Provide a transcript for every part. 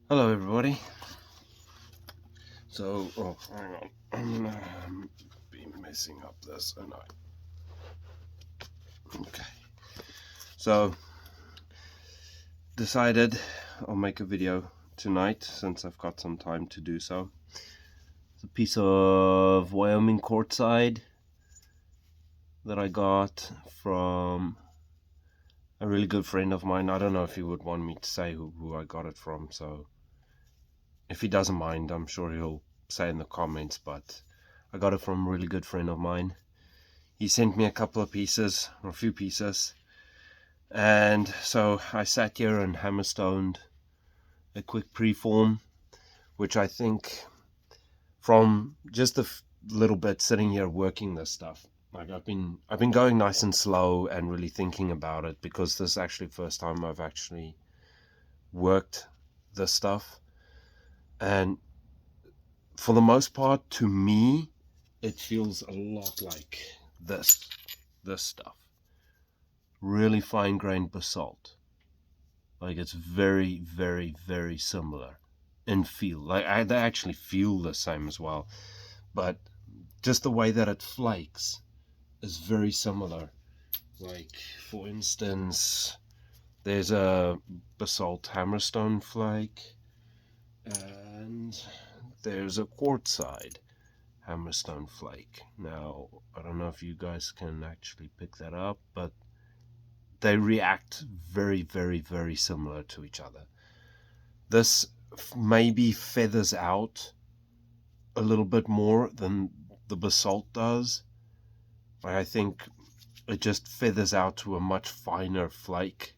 Hello everybody. So, hang on, I'm gonna be messing up this, and okay. So, decided I'll make a video tonight since I've got some time to do so. It's a piece of Wyoming Quartzite that I got from a really good friend of mine. I don't know if he would want me to say who I got it from, so if he doesn't mind, I'm sure he'll say in the comments, but I got it from a really good friend of mine. He sent me a couple of pieces, or a few pieces, and so I sat here and hammerstoned a quick preform, which I think from just a little bit sitting here working this stuff, like I've been going nice and slow and really thinking about it, because this is actually the first time I've actually worked this stuff, and for the most part, to me, it feels a lot like this stuff. Really fine-grained basalt. Like, it's very, very, very similar in feel. Like, they actually feel the same as well, but just the way that it flakes is very similar. Like, for instance, there's a basalt Hammerstone flake, and there's a quartzite Hammerstone flake. Now, I don't know if you guys can actually pick that up, but they react very, very, very similar to each other. This maybe feathers out a little bit more than the basalt does. I think it just feathers out to a much finer flake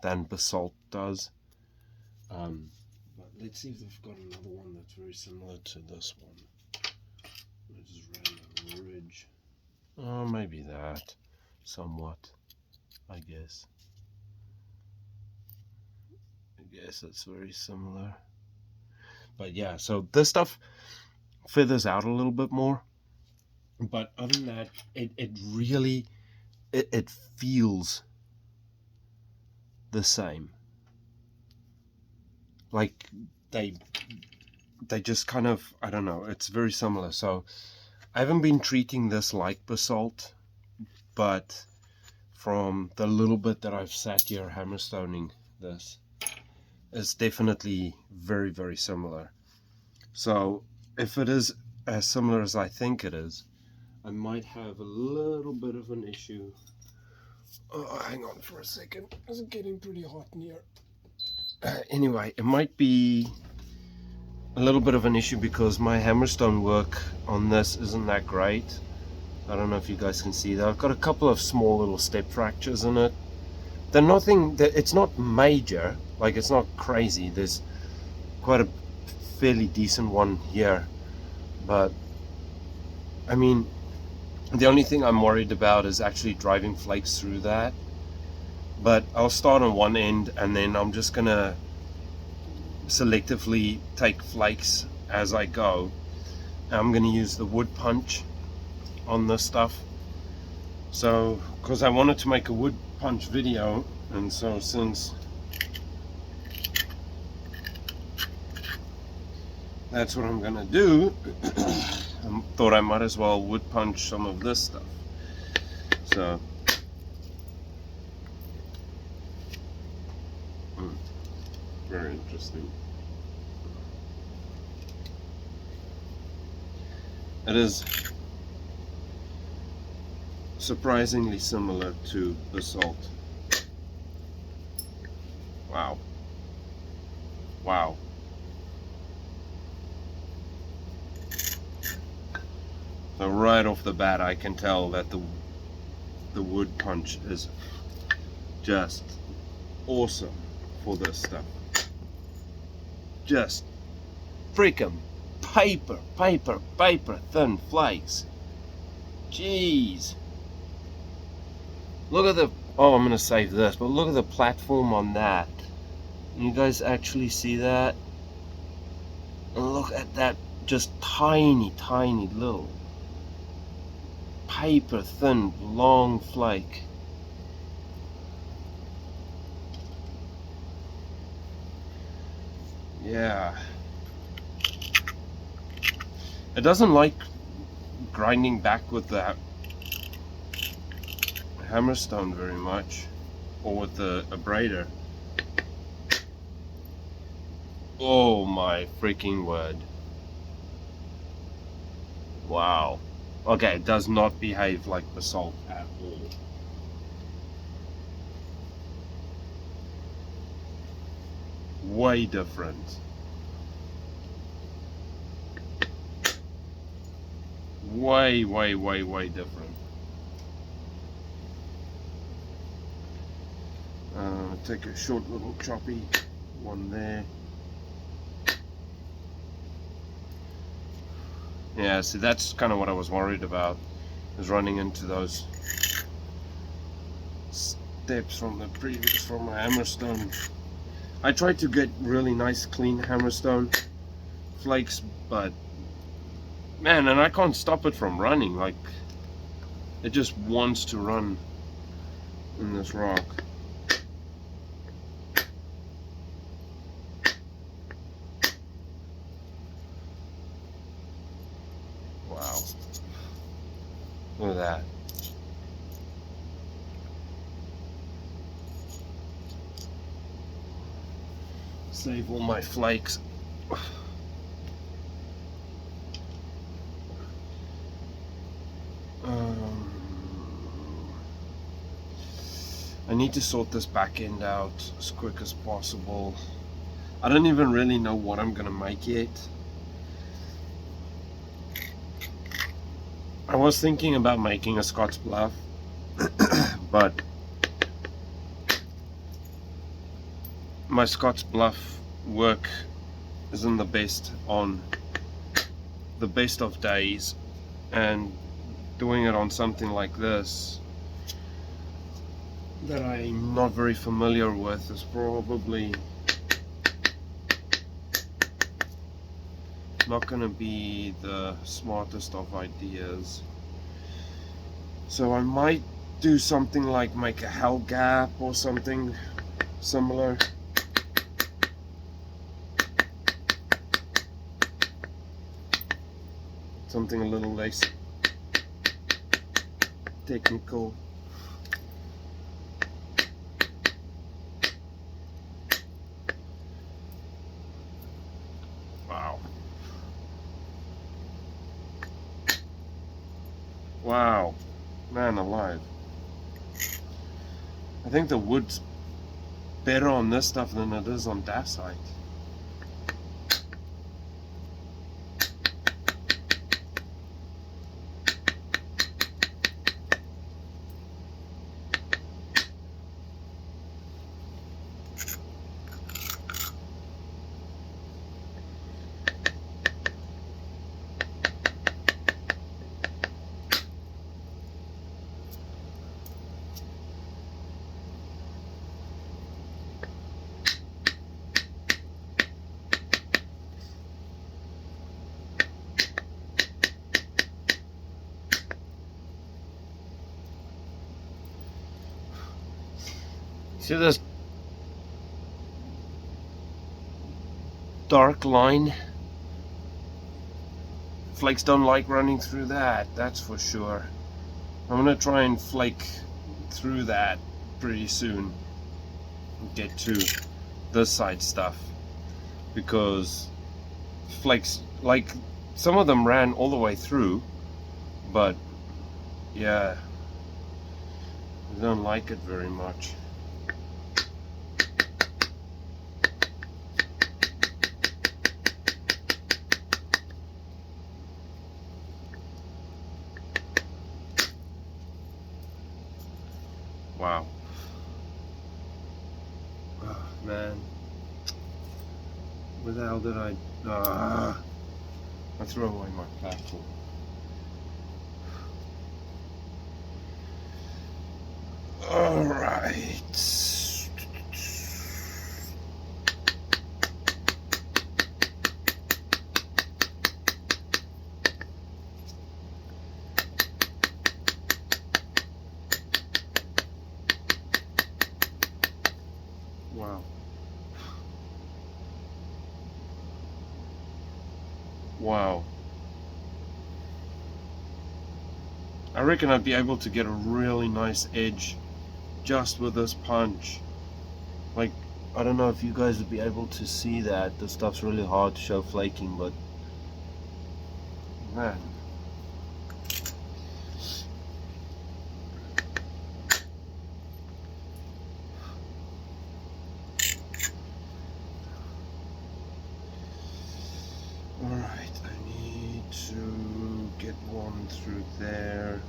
than basalt does. But let's see if they've got another one that's very similar to this one. I just ran a ridge. Oh, maybe that. Somewhat, I guess. It's very similar. But yeah, so this stuff feathers out a little bit more. But other than that, it really, it feels the same. Like, they just kind of, I don't know, it's very similar. So I haven't been treating this like basalt, but from the little bit that I've sat here hammerstoning this, it's definitely very, very similar. So if it is as similar as I think it is, I might have a little bit of an issue. Oh, hang on for a second. It's getting pretty hot in here. Anyway, it might be a little bit of an issue because my hammerstone work on this isn't that great. I don't know if you guys can see that. I've got a couple of small little step fractures in it. They're nothing, it's not major, like it's not crazy. There's quite a fairly decent one here, but I mean, the only thing I'm worried about is actually driving flakes through that. But I'll start on one end, and then I'm just gonna selectively take flakes as I go. I'm gonna use the wood punch on this stuff. So, because I wanted to make a wood punch video, and so since that's what I'm gonna do, I thought I might as well wood punch some of this stuff. So very interesting. It is surprisingly similar to basalt. Wow. Wow. So right off the bat, I can tell that the wood punch is just awesome for this stuff. Just freaking paper thin flakes. Jeez. Look at the, oh, I'm gonna save this, but look at the platform on that. You guys actually see that? And look at that, just tiny little paper thin long flake. yeah, it doesn't like grinding back with the Hammerstone very much, or with the abrader. Oh my freaking word. Wow. Okay, it does not behave like basalt at all. Way different. Way different. Take a short little choppy one there. Yeah, see, that's kind of what I was worried about, is running into those steps from the previous, from my Hammerstone. I tried to get really nice clean Hammerstone flakes, but man, and I can't stop it from running. Like, it just wants to run in this rock. Wow. Look at that. Save all my flakes. I need to sort this back end out as quick as possible. I don't even really know what I'm gonna make yet. I was thinking about making a Scots bluff, but my Scots bluff work isn't the best on the best of days, and doing it on something like this that I'm not very familiar with is probably not going to be the smartest of ideas. So I might do something like make a hell gap or something similar. Something a little less technical. Wow. Wow. Man alive. I think the wood's better on this stuff than it is on dacite. See this dark line? Flakes don't like running through that, that's for sure. I'm gonna try and flake through that pretty soon and get to this side stuff, because flakes, like, some of them ran all the way through, but yeah, I don't like it very much. Wow. Oh, man. Where the hell did I threw away my platform. Alright. Wow. Wow. I reckon I'd be able to get a really nice edge just with this punch. Like, I don't know if you guys would be able to see that. This stuff's really hard to show flaking, but man. Alright, I need to get one through there.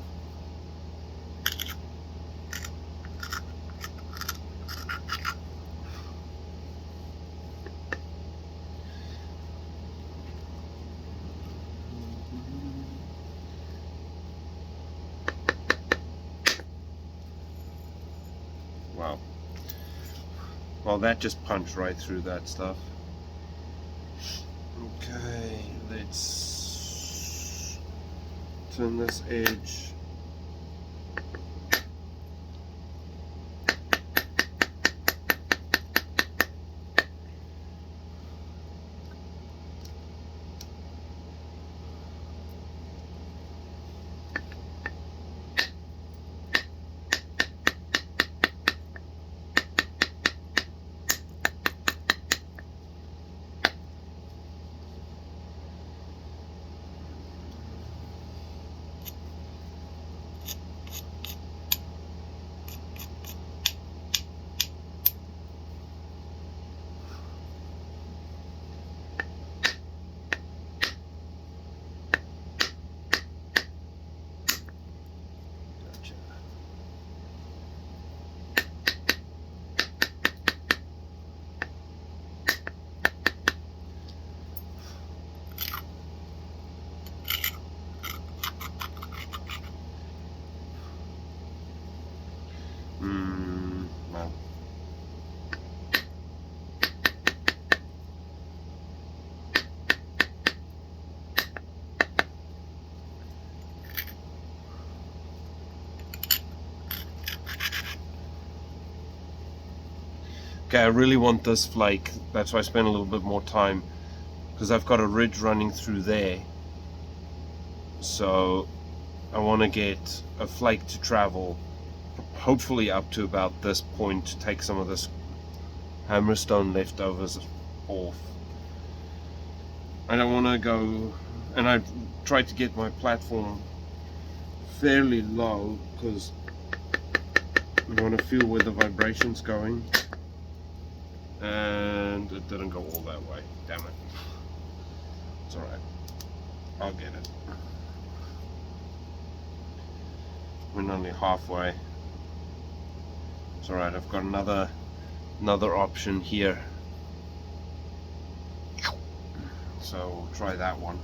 Wow. Well, that just punched right through that stuff. Okay, let's turn this edge. Well. Okay, I really want this flake. That's why I spent a little bit more time, because I've got a ridge running through there. So I want to get a flake to travel hopefully up to about this point to take some of this Hammerstone leftovers off. I don't want to go, and I tried to get my platform fairly low because I want to feel where the vibration's going, and it didn't go all that way. Damn it. It's alright, I'll get it. We're only halfway. It's alright, I've got another option here, so we'll try that one.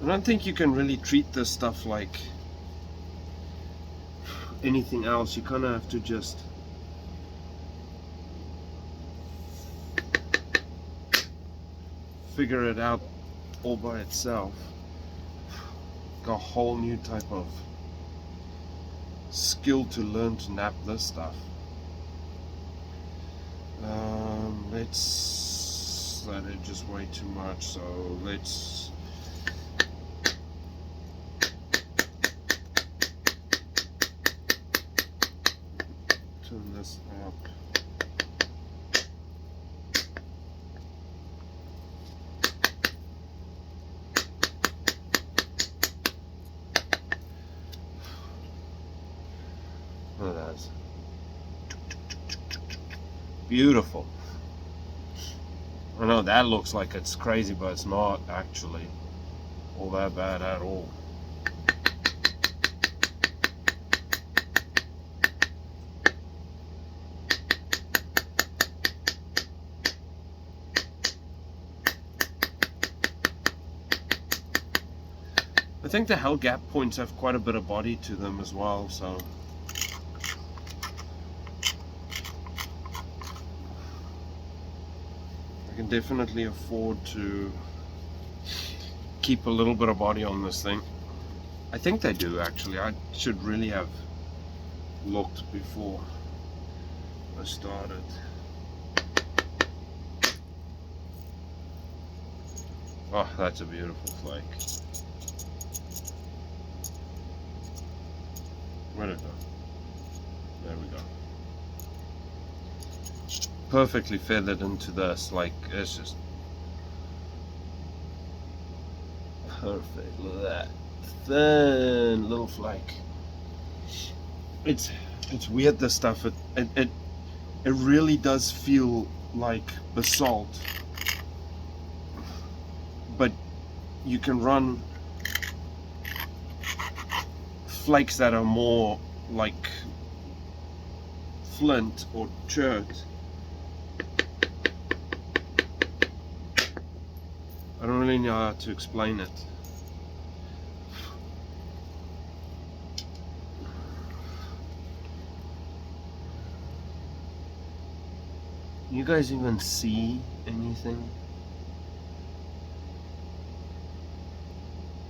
I don't think you can really treat this stuff like anything else. You kind of have to just figure it out all by itself. Got a whole new type of skill to learn to nap this stuff. That is just way too much, so let's turn this up. Look at that. Beautiful. I know that looks like it's crazy, but it's not actually all that bad at all. I think the hell gap points have quite a bit of body to them as well, so I can definitely afford to keep a little bit of body on this thing. I think they do actually. I should really have looked before I started. Oh, that's a beautiful flake. Where'd it go? There we go. Perfectly feathered into this, like it's just perfect. Look at that thin little flake. It's weird, this stuff. It really does feel like basalt, but you can run flakes that are more like flint or chert. I don't really know how to explain it. You guys even see anything?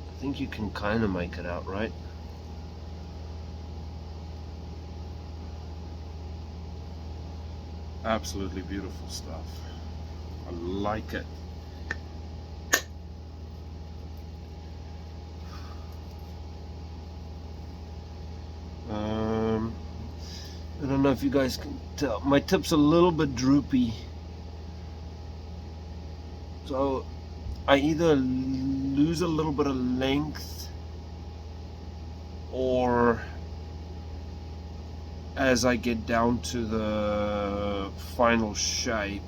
I think you can kind of make it out, right? Absolutely beautiful stuff. I like it. I don't know if you guys can tell. My tip's a little bit droopy. So I either lose a little bit of length, or as I get down to the final shape,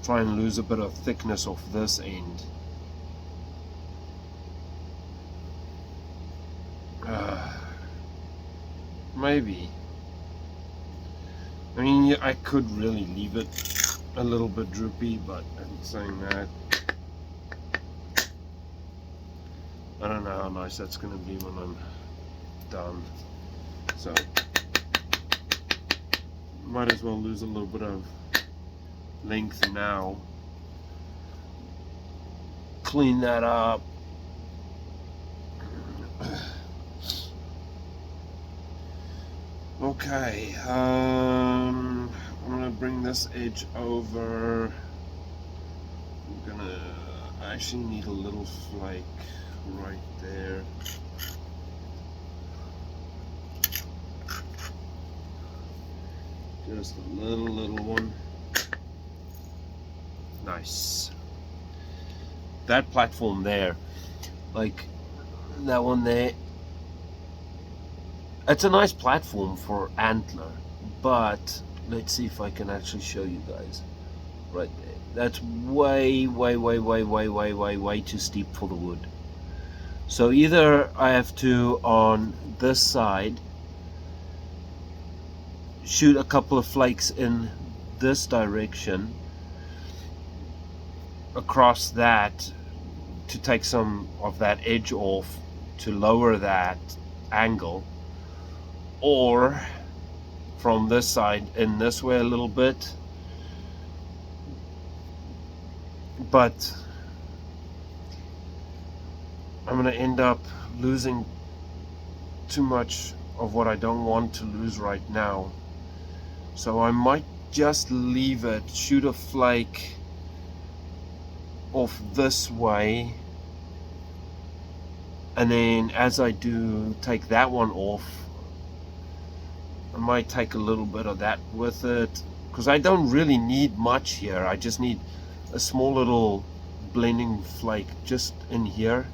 try and lose a bit of thickness off this end. Maybe. I mean, I could really leave it a little bit droopy, but I'm saying that, I don't know how nice that's going to be when I'm done. So, might as well lose a little bit of length now. Clean that up. Okay, I'm gonna bring this edge over. I actually need a little flake right there. Just a little one. Nice. That platform there, like that one there, it's a nice platform for antler, but let's see if I can actually show you guys. Right there. That's way too steep for the wood. So either I have to, on this side, shoot a couple of flakes in this direction across that to take some of that edge off to lower that angle, or from this side in this way a little bit, but I'm going to end up losing too much of what I don't want to lose right now. So I might just leave it, shoot a flake off this way, and then as I do take that one off, I might take a little bit of that with it, because I don't really need much here. I just need a small little blending flake just in here.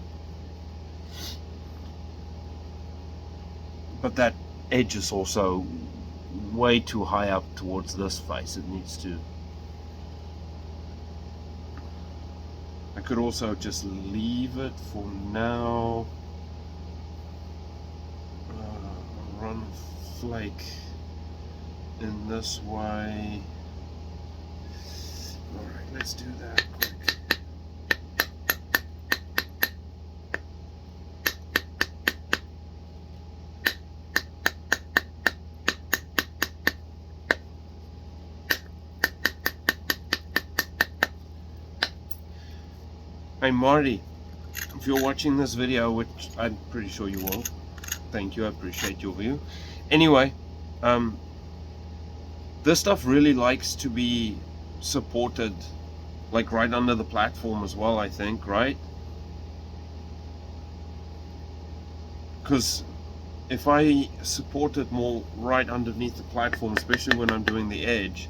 But that edge is also way too high up towards this face. It needs to. I could also just leave it for now. Run flake in this way. Alright, let's do that quick. Hey Marty, if you're watching this video, which I'm pretty sure you will, thank you, I appreciate your view. Anyway, this stuff really likes to be supported, like right under the platform as well, I think, right? Because if I support it more right underneath the platform, especially when I'm doing the edge,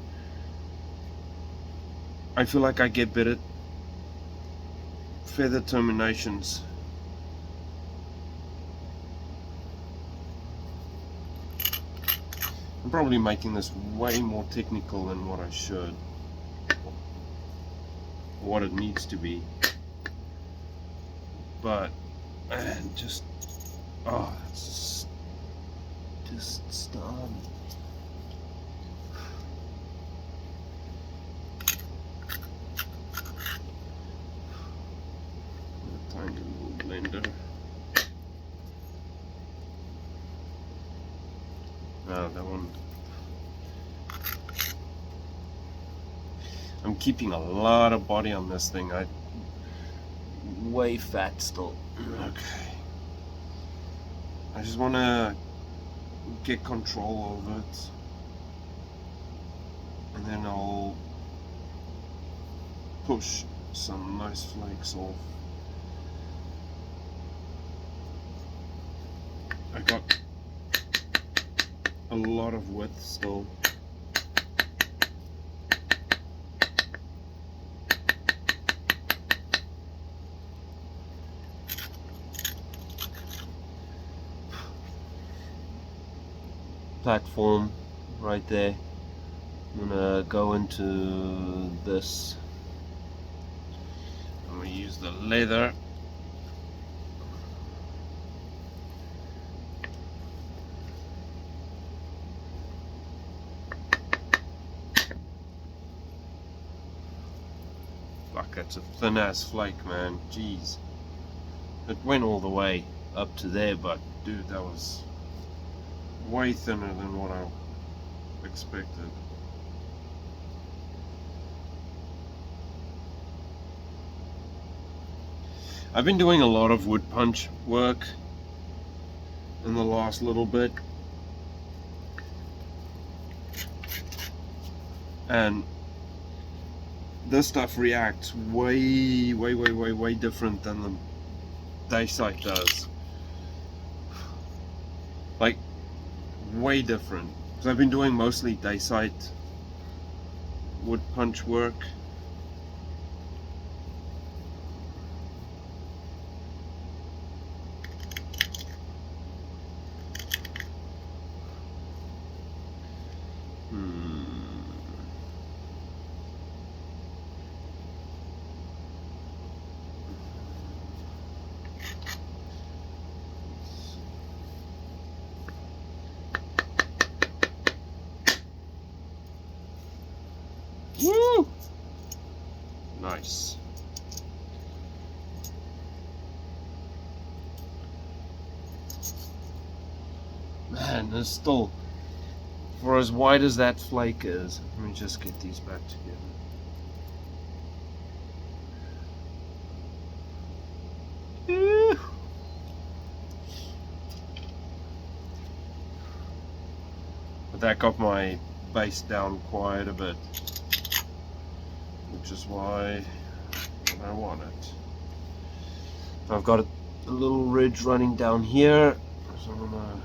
I feel like I get better feather terminations. I'm probably making this way more technical than what I should, what it needs to be, but man, just it's just stun. A tiny little blender. No, that one. I'm keeping a lot of body on this thing. Way fat still. Okay. I just want to get control of it, and then I'll push some nice flakes off. I got a lot of width still. Platform right there. I'm gonna go into this. I'm gonna use the leather. Fuck, that's a thin ass flake, man. Jeez. It went all the way up to there, but dude, that was way thinner than what I expected. I've been doing a lot of wood punch work in the last little bit, and this stuff reacts way different than the Dacite does. Like, way different. Because I've been doing mostly Dacite wood punch work. Woo! Nice. Man, there's still, for as wide as that flake is, let me just get these back together. But that got my base down quite a bit, which is why I want it. I've got a little ridge running down here, so I'm gonna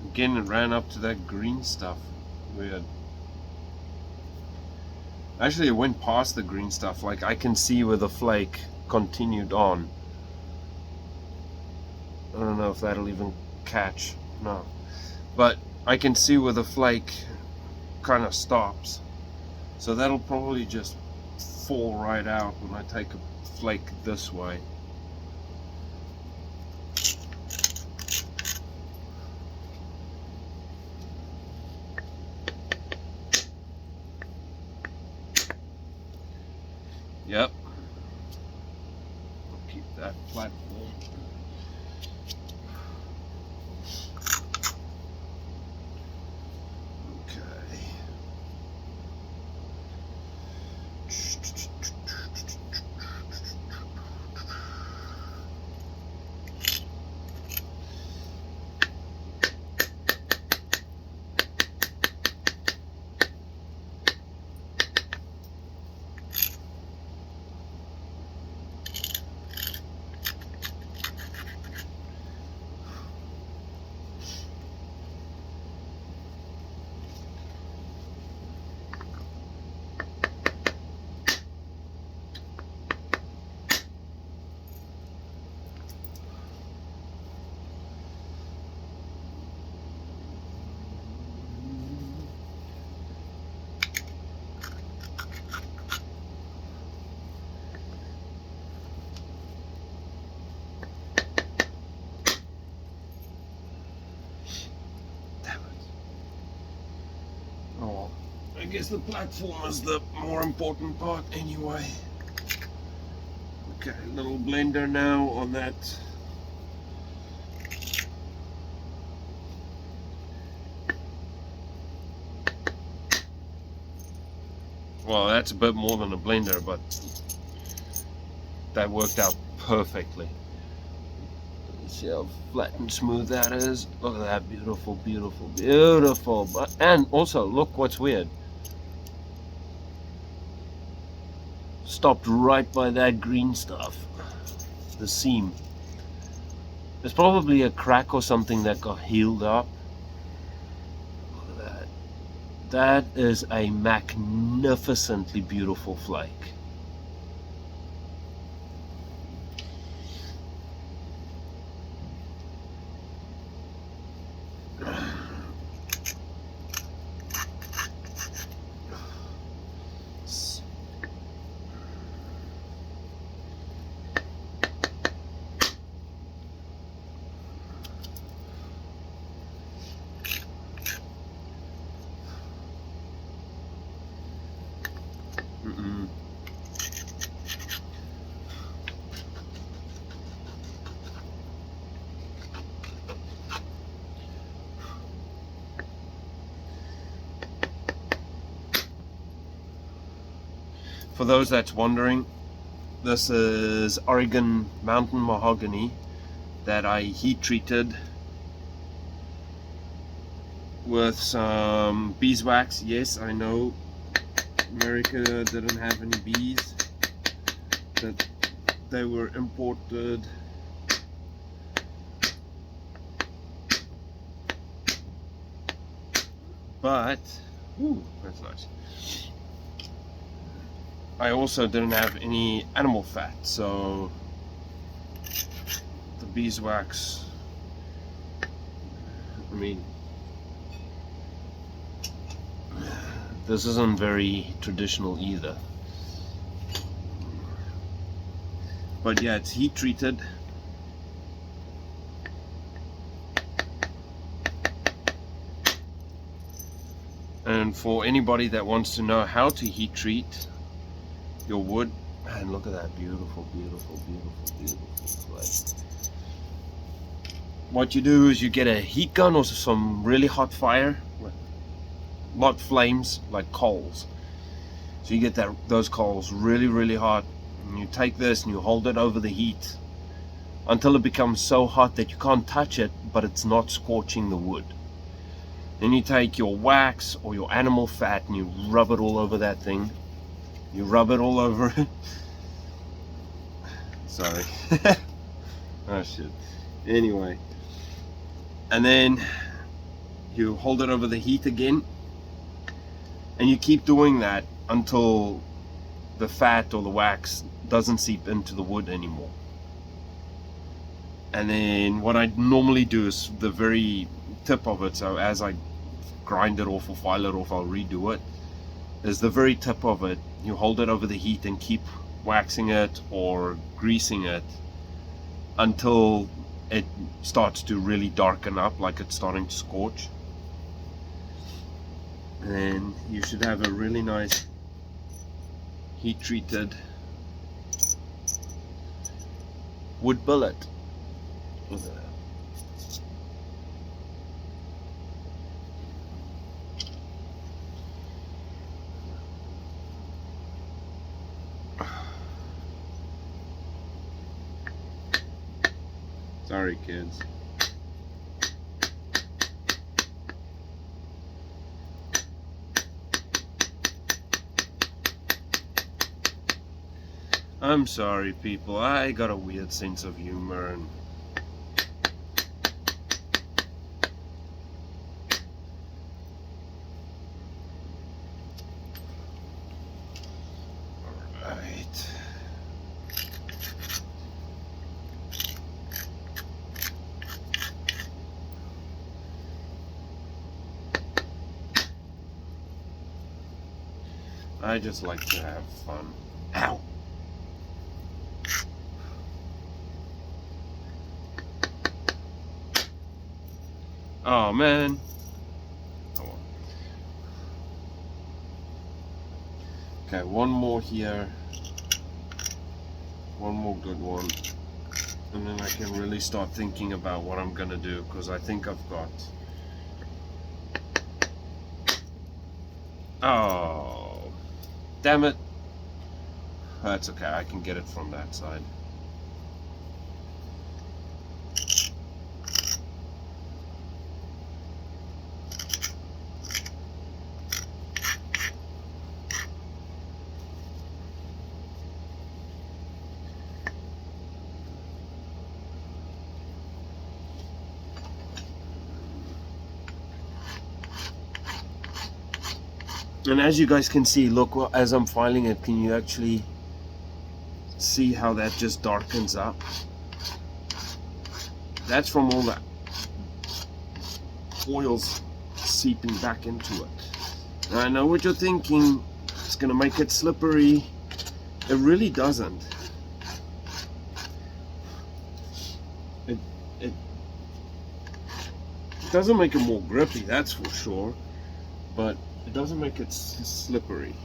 again, it ran up to that green stuff. Weird. Actually, it went past the green stuff. Like, I can see where the flake continued on. I don't know if that'll even catch. No. But I can see where the flake kind of stops. So that'll probably just fall right out when I take a flake this way. Yep. I'll keep that platform. guess the platform is the more important part anyway. Okay, little blender now on that. Well, that's a bit more than a blender, but that worked out perfectly. See how flat and smooth that is. Look at that, beautiful, beautiful, beautiful. And also, look what's weird. Stopped right by that green stuff, the seam. There's probably a crack or something that got healed up. Look at that. That is a magnificently beautiful flake. For those that's wondering, this is Oregon mountain mahogany that I heat treated with some beeswax. Yes, I know America didn't have any bees, that they were imported. But, ooh, that's nice. I also didn't have any animal fat, so the beeswax, I mean, this isn't very traditional either. But yeah, it's heat treated. And for anybody that wants to know how to heat treat your wood, and look at that beautiful, beautiful, beautiful, beautiful flake. What you do is you get a heat gun or some really hot fire, not flames, like coals. So you get those coals really, really hot, and you take this and you hold it over the heat until it becomes so hot that you can't touch it, but it's not scorching the wood. Then you take your wax or your animal fat and you rub it all over that thing. You rub it all over it. Sorry. Oh shit. Anyway. And then you hold it over the heat again. And you keep doing that until the fat or the wax doesn't seep into the wood anymore. And then what I normally do is the very tip of it, so as I grind it off or file it off, I'll redo it, is the very tip of it. You hold it over the heat and keep waxing it or greasing it until it starts to really darken up, like it's starting to scorch. And then you should have a really nice heat treated wood billet. Look at that. Sorry, kids. I'm sorry, people. I got a weird sense of humor and alright. I just like to have fun. Ow! Oh man. Oh, well. Okay, one more here, one more good one, and then I can really start thinking about what I'm gonna do, because I think I've got, oh damn it, that's okay, I can get it from that side. And as you guys can see, look, as I'm filing it, can you actually see how that just darkens up? That's from all that oils seeping back into it. Now, I know what you're thinking, it's gonna make it slippery. It really doesn't. It doesn't make it more grippy, that's for sure, but it doesn't make it slippery.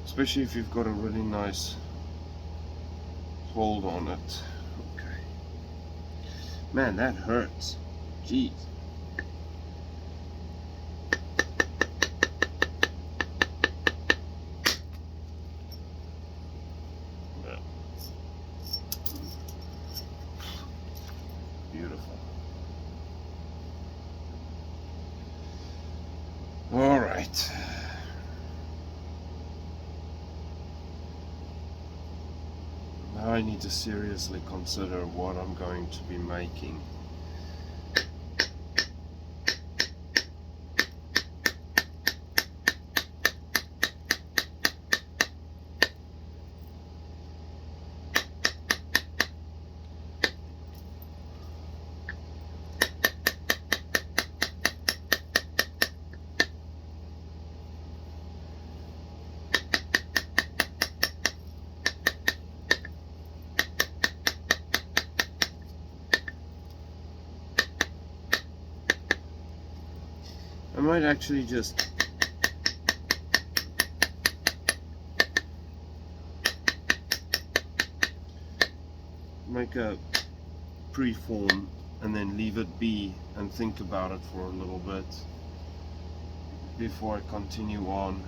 Especially if you've got a really nice hold on it. Okay. Man, that hurts. Jeez. Beautiful. All right. Now I need to seriously consider what I'm going to be making. I might actually just make a preform and then leave it be and think about it for a little bit before I continue on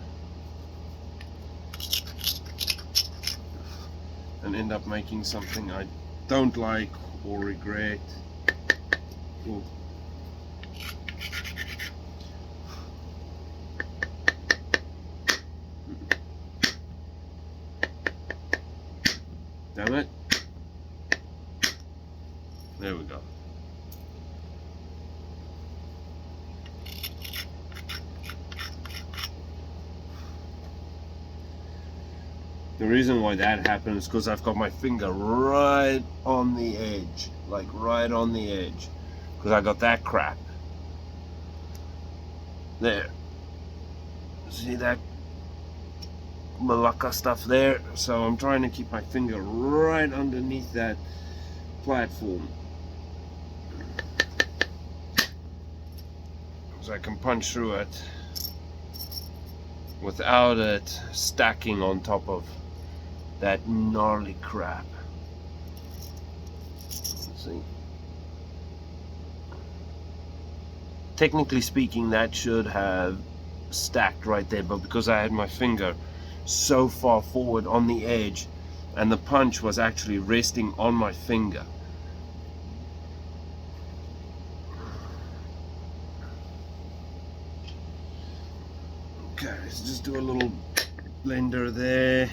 and end up making something I don't like or regret. Ooh. Damn it. There we go. The reason why that happens is because I've got my finger right on the edge, like right on the edge, because I got that crap. There. See that Malacca stuff there? So I'm trying to keep my finger right underneath that platform, so I can punch through it without it stacking on top of that gnarly crap. Let's see. Technically speaking, that should have stacked right there, but because I had my finger so far forward on the edge and the punch was actually resting on my finger, okay, let's just do a little blender there.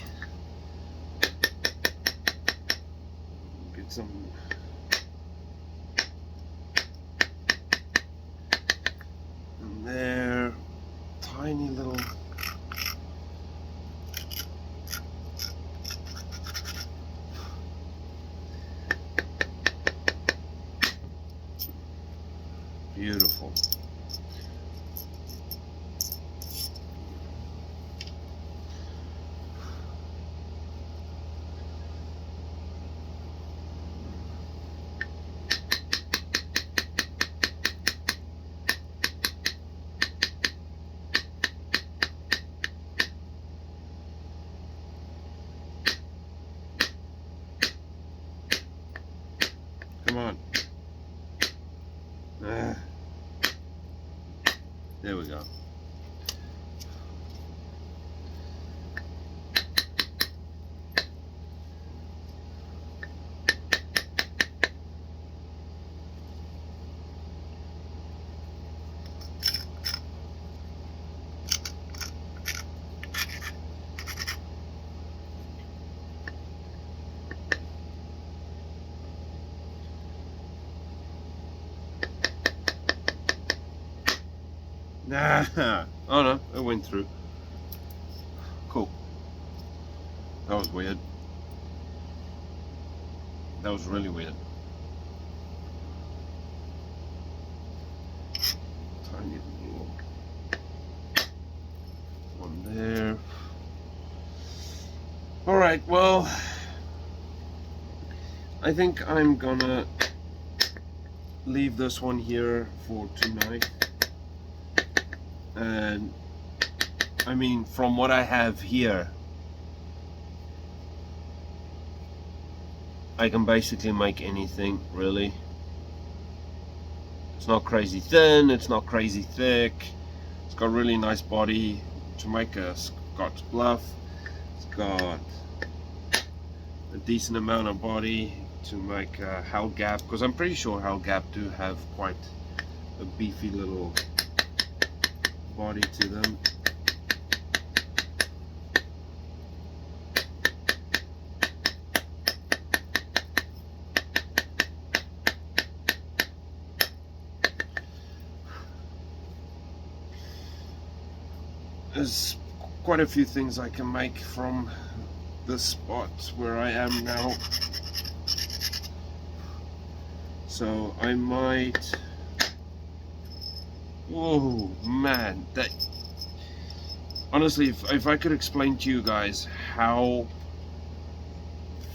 Get some in there, tiny little beautiful. we go. Nah. Oh no, it went through. Cool. That was weird. That was really weird. Tiny little one there. Alright, well, I think I'm gonna leave this one here for tonight. And I mean, from what I have here, I can basically make anything, really. It's not crazy thin, it's not crazy thick. It's got a really nice body to make a Scotch bluff. It's got a decent amount of body to make a Hell Gap, because I'm pretty sure Hell Gap do have quite a beefy little body to them. There's quite a few things I can make from the spot where I am now, so I might. Oh man, that honestly, if I could explain to you guys how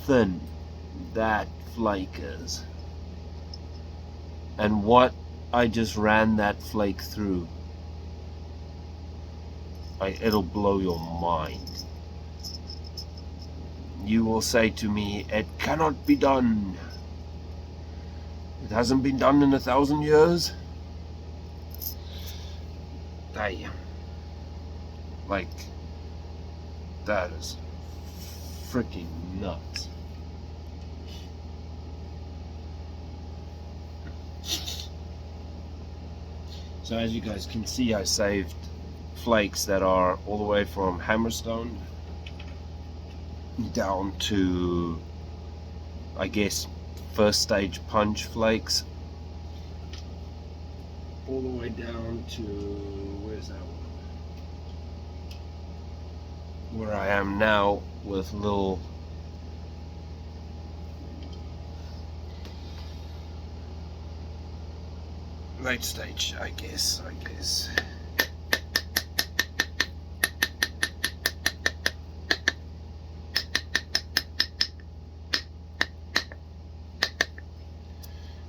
thin that flake is and what I just ran that flake through, it'll blow your mind. You will say to me, it cannot be done. It hasn't been done in 1,000 years. Damn. Like, that is freaking nuts. So as you guys can see, I saved flakes that are all the way from Hammerstone down to, I guess, first stage punch flakes, all the way down to, where's that one? Where I am now with little late stage, I guess.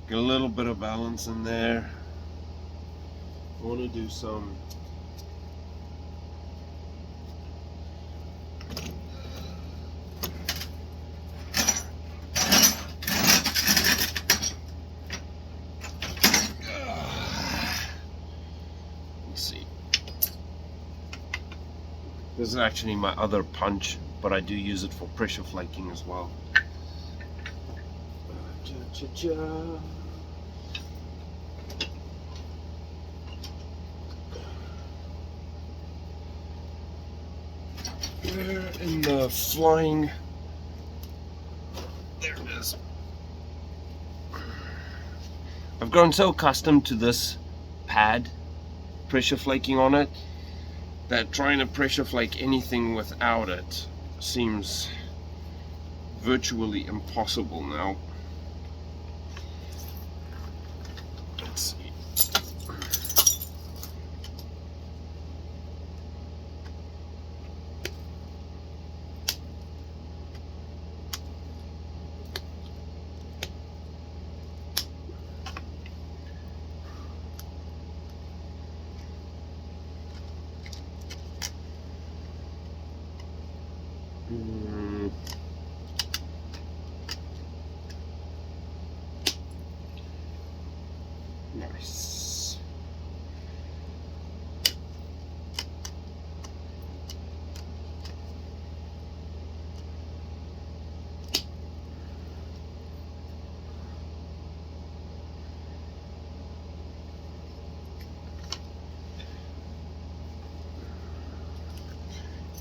Get a little bit of balance in there. I want to do some let's see. This is actually my other punch, but I do use it for pressure flaking as well. Where in the flying? There it is. I've grown so accustomed to this pad pressure flaking on it that trying to pressure flake anything without it seems virtually impossible now. Let's see.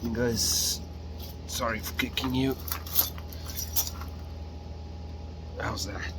You guys, sorry for kicking you. How's that?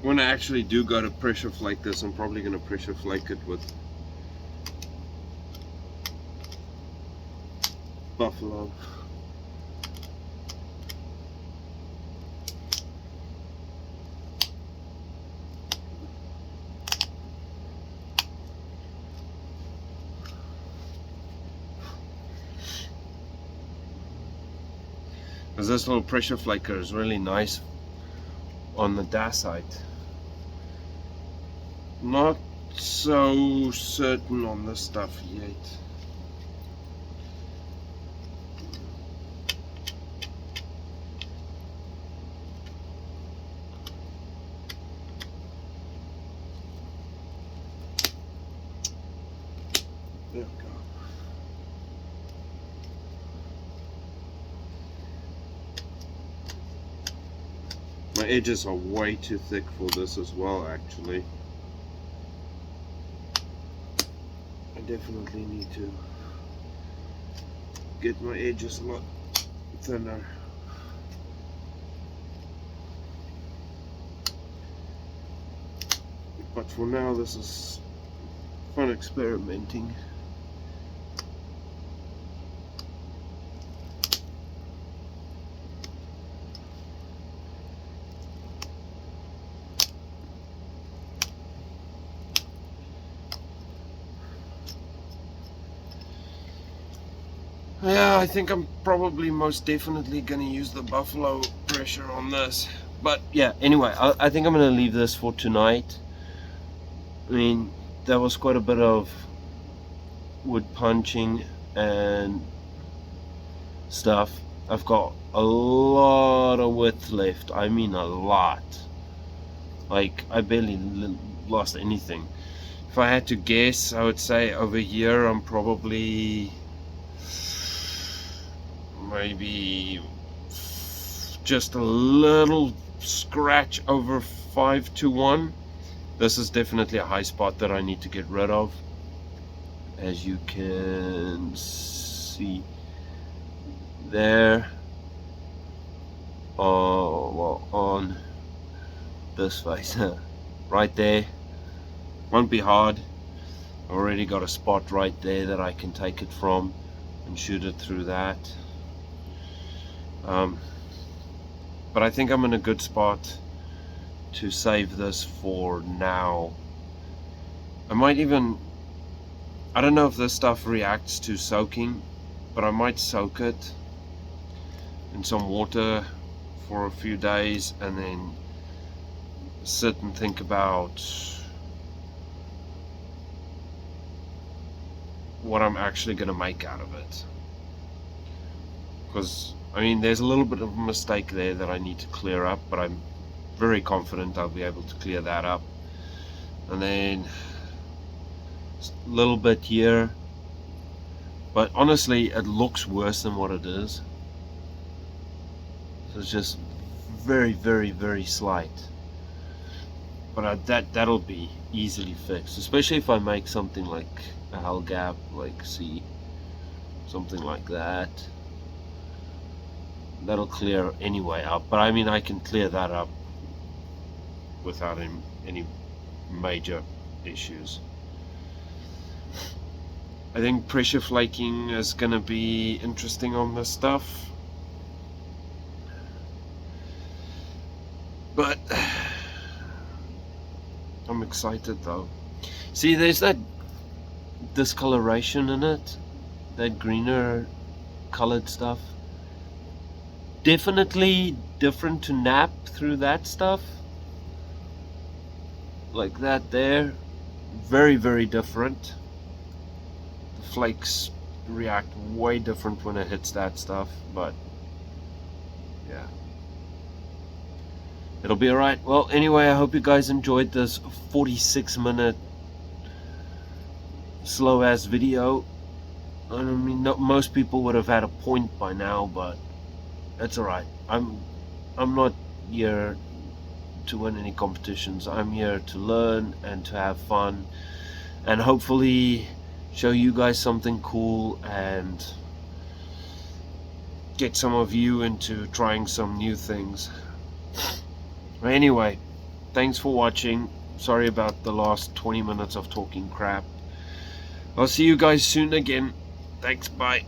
When I actually do go to pressure flake this, I'm probably going to pressure flake it with buffalo. Because this little pressure flaker is really nice on the dacite. Not so certain on this stuff yet. There we go. My edges are way too thick for this as well, actually. I definitely need to get my edges a lot thinner. But for now, this is fun experimenting. Yeah, I think I'm probably most definitely going to use the buffalo pressure on this. But yeah, anyway, I think I'm going to leave this for tonight. I mean, there was quite a bit of wood punching and stuff. I've got a lot of width left. I mean a lot. Like, I barely lost anything. If I had to guess, I would say over here I'm probably maybe just a little scratch over 5 to 1. This is definitely a high spot that I need to get rid of, as you can see there. Oh, well, on this face right there. Won't be hard. I've already got a spot right there that I can take it from and shoot it through that. But I think I'm in a good spot to save this for now. I might even, I don't know if this stuff reacts to soaking, but I might soak it in some water for a few days and then sit and think about what I'm actually going to make out of it. Because I mean, there's a little bit of a mistake there that I need to clear up, but I'm very confident I'll be able to clear that up. And then a little bit here, but honestly it looks worse than what it is. So it's just very, very, very slight. But that'll be easily fixed, especially if I make something like a hull gap, like see, something like that. That'll clear anyway up, but I mean I can clear that up without any major issues. I think pressure flaking is going to be interesting on this stuff, but I'm excited though. See, there's that discoloration in it, that greener colored stuff. Definitely different to nap through that stuff, like that there. Very different. The flakes react way different when it hits that stuff, but yeah, it'll be alright. Well, anyway, I hope you guys enjoyed this 46-minute slow ass video. I mean, most people would have had a point by now, but that's alright. I'm not here to win any competitions. I'm here to learn and to have fun, and hopefully show you guys something cool and get some of you into trying some new things. Anyway, thanks for watching. Sorry about the last 20 minutes of talking crap. I'll see you guys soon again. Thanks, bye.